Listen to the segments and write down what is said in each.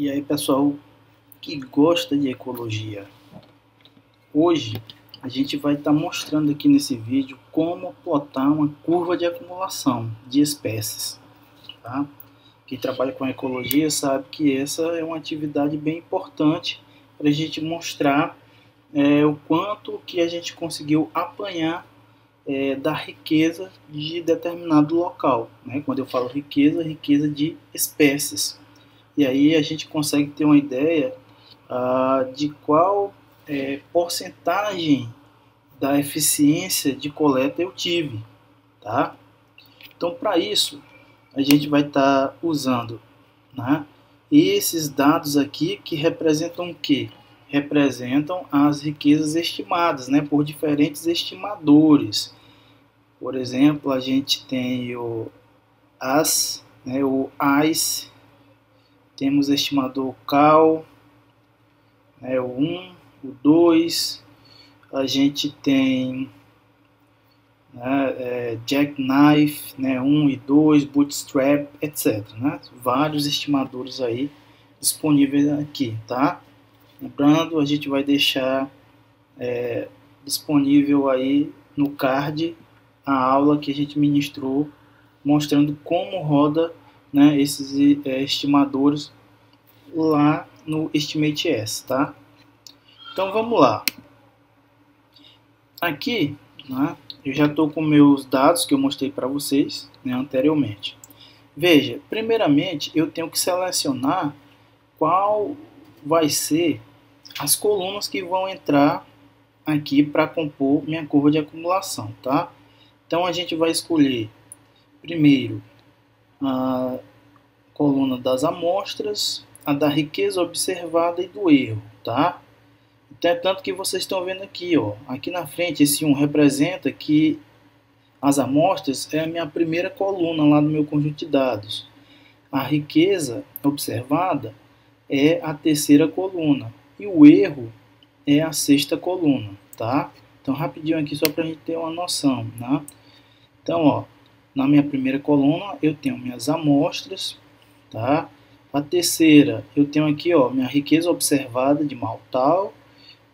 E aí, pessoal que gosta de ecologia, hoje a gente vai estar mostrando aqui nesse vídeo como plotar uma curva de acumulação de espécies, tá? Quem trabalha com ecologia sabe que essa é uma atividade bem importante para a gente mostrar o quanto que a gente conseguiu apanhar da riqueza de determinado local, né? Quando eu falo riqueza, riqueza de espécies. E aí a gente consegue ter uma ideia de qual porcentagem da eficiência de coleta eu tive, tá? Então, para isso, a gente vai estar usando, né, esses dados aqui que representam o quê? Representam as riquezas estimadas, né, por diferentes estimadores. Por exemplo, a gente tem o AS, né, o AIS, temos o estimador CAL, né, o 1, o 2, a gente tem Jackknife, né, 1 e 2, Bootstrap, etc. Né, vários estimadores aí disponíveis aqui, tá? Lembrando, a gente vai deixar disponível aí no card a aula que a gente ministrou, mostrando como roda, né, esses estimadores lá no Estimate-S, tá? Então vamos lá. Aqui, né, eu já estou com meus dados que eu mostrei para vocês, né, anteriormente. Veja, primeiramente eu tenho que selecionar qual vai ser as colunas que vão entrar aqui para compor minha curva de acumulação, tá? Então a gente vai escolher primeiro a coluna das amostras, a da riqueza observada e do erro, tá? Então, tanto que vocês estão vendo aqui, ó, aqui na frente, esse 1 representa que as amostras é a minha primeira coluna lá no meu conjunto de dados. A riqueza observada é a terceira coluna e o erro é a sexta coluna, tá? Então, rapidinho aqui só para a gente ter uma noção, né? Então, ó, na minha primeira coluna eu tenho minhas amostras, tá? A terceira eu tenho aqui, ó, minha riqueza observada de Malthal.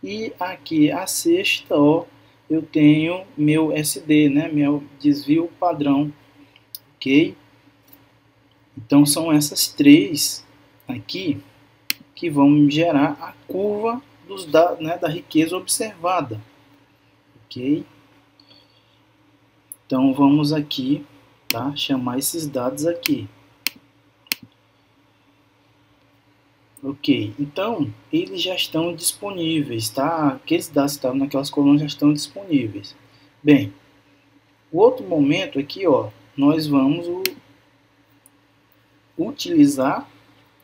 E aqui a sexta, ó, eu tenho meu SD, né, meu desvio padrão, ok? Então são essas três aqui que vão me gerar a curva dos dados, né, da riqueza observada, ok? Então vamos aqui, tá, chamar esses dados aqui. Ok, então eles já estão disponíveis, tá? Aqueles dados que estavam naquelas colunas já estão disponíveis. Bem, o outro momento aqui, ó, nós vamos utilizar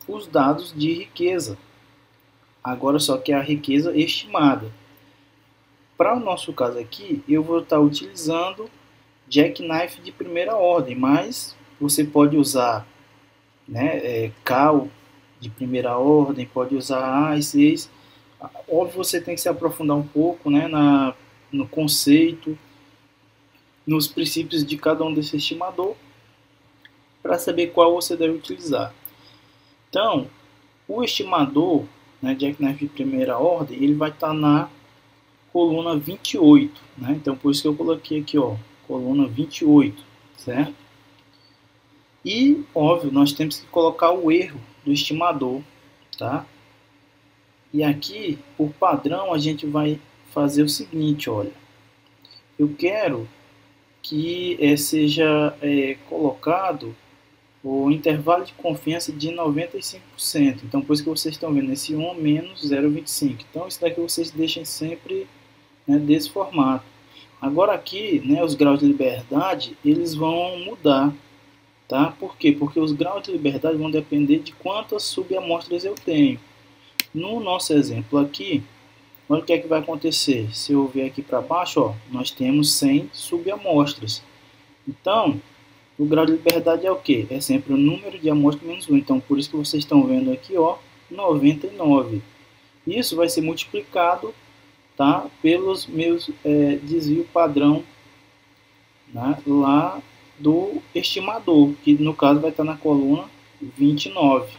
os dados de riqueza. Agora só que é a riqueza estimada. Para o nosso caso aqui, eu vou estar utilizando Jackknife de primeira ordem, mas você pode usar, né, Cal de primeira ordem, pode usar A6. Óbvio, você tem que se aprofundar um pouco, né, no conceito, nos princípios de cada um desse estimador, para saber qual você deve utilizar. Então, o estimador, né, Jackknife de primeira ordem, ele vai estar na coluna 28, né? Então, por isso que eu coloquei aqui, ó, coluna 28, certo? E, óbvio, nós temos que colocar o erro do estimador, tá? E aqui, por padrão, a gente vai fazer o seguinte, olha. Eu quero que seja colocado o intervalo de confiança de 95%. Então, por isso que vocês estão vendo esse 1 menos 0,25. Então, isso daqui vocês deixem sempre, né, desse formato. Agora aqui, né, os graus de liberdade, eles vão mudar. Tá? Por quê? Porque os graus de liberdade vão depender de quantas subamostras eu tenho. No nosso exemplo aqui, olha o que é que vai acontecer. Se eu ver aqui para baixo, ó, nós temos 100 subamostras. Então, o grau de liberdade é o quê? É sempre o número de amostras menos 1. Então, por isso que vocês estão vendo aqui, ó, 99. Isso vai ser multiplicado, tá, pelos meus desvio padrão, né, lá do estimador, que no caso vai estar na coluna 29.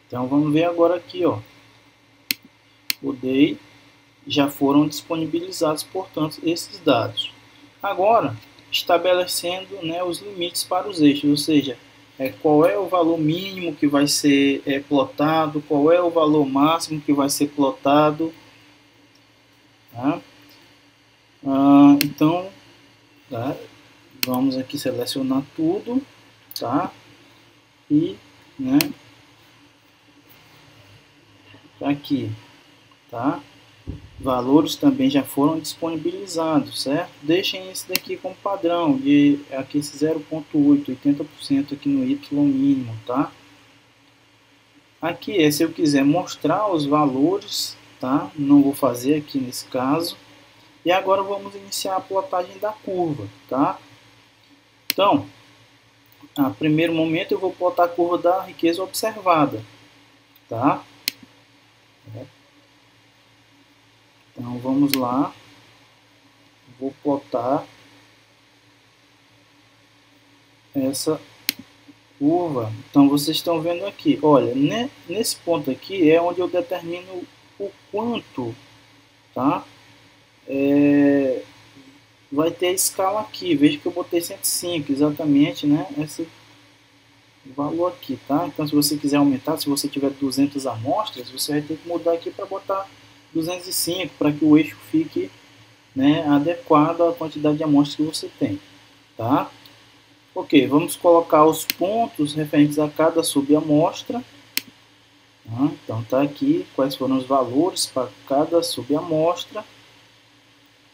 Então vamos ver agora aqui, ó. Mudei, já foram disponibilizados, portanto, esses dados. Agora, estabelecendo, né, os limites para os eixos, ou seja, qual é o valor mínimo que vai ser plotado, qual é o valor máximo que vai ser plotado. Tá? Então, tá? Vamos aqui selecionar tudo, tá? E, né, aqui, tá? Valores também já foram disponibilizados, certo? Deixem esse daqui como padrão, de aqui esse 0,8, 80% aqui no Y mínimo, tá? Aqui se eu quiser mostrar os valores, tá? Não vou fazer aqui nesse caso. E agora vamos iniciar a plotagem da curva, tá? Então, a primeiro momento eu vou plotar a curva da riqueza observada, tá? Então vamos lá, vou plotar essa curva. Então vocês estão vendo aqui, olha, nesse ponto aqui é onde eu determino o quanto, tá? Vai ter a escala aqui, veja que eu botei 105, exatamente, né? Esse valor aqui, tá? Então se você quiser aumentar, se você tiver 200 amostras, você vai ter que mudar aqui para botar 205, para que o eixo fique, né, adequado à quantidade de amostras que você tem, tá? Ok, vamos colocar os pontos referentes a cada subamostra. Tá? Então tá aqui quais foram os valores para cada subamostra.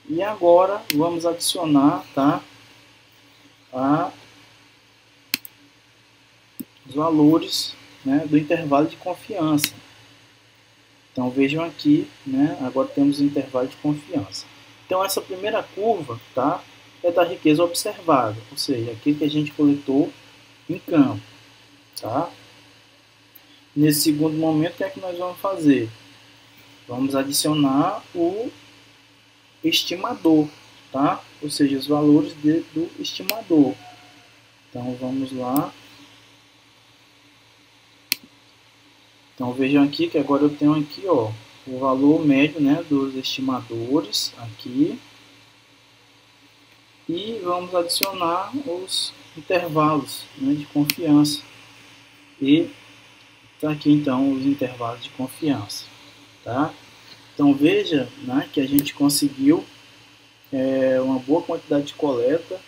E agora vamos adicionar, tá, os valores, né, do intervalo de confiança. Então vejam aqui, né, agora temos o intervalo de confiança. Então essa primeira curva, tá, é da riqueza observada, ou seja, aquilo que a gente coletou em campo, tá? Nesse segundo momento, o que é que nós vamos fazer? Vamos adicionar o estimador, tá? Ou seja, os valores do estimador. Então vamos lá. Então vejam aqui que agora eu tenho aqui, ó, o valor médio, né, dos estimadores aqui. E vamos adicionar os intervalos, né, de confiança. E tá aqui então os intervalos de confiança, tá? Então veja, né, que a gente conseguiu uma boa quantidade de coleta.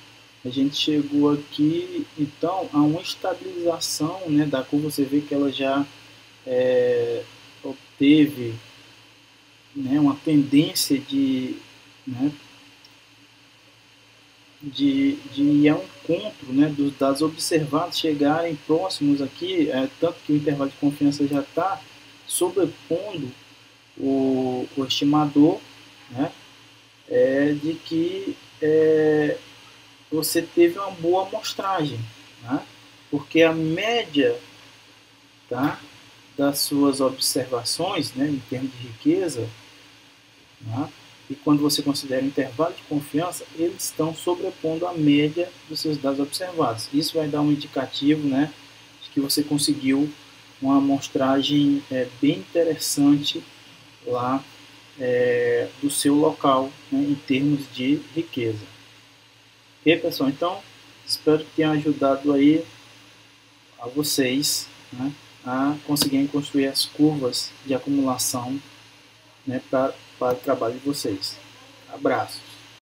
A gente chegou aqui então a uma estabilização, né, da curva. Você vê que ela já obteve, né, uma tendência de, né, de ir ao encontro, né, dos dados observados chegarem próximos aqui, tanto que o intervalo de confiança já está sobrepondo o estimador, né, de que você teve uma boa amostragem, né, porque a média, tá, das suas observações, né, em termos de riqueza, né, e quando você considera o intervalo de confiança, eles estão sobrepondo a média dos seus dados observados. Isso vai dar um indicativo, né, de que você conseguiu uma amostragem bem interessante lá do seu local, né, em termos de riqueza. Ok, pessoal? Então, espero que tenha ajudado aí a vocês, né, a conseguirem construir as curvas de acumulação, né, para o trabalho de vocês. Abraços!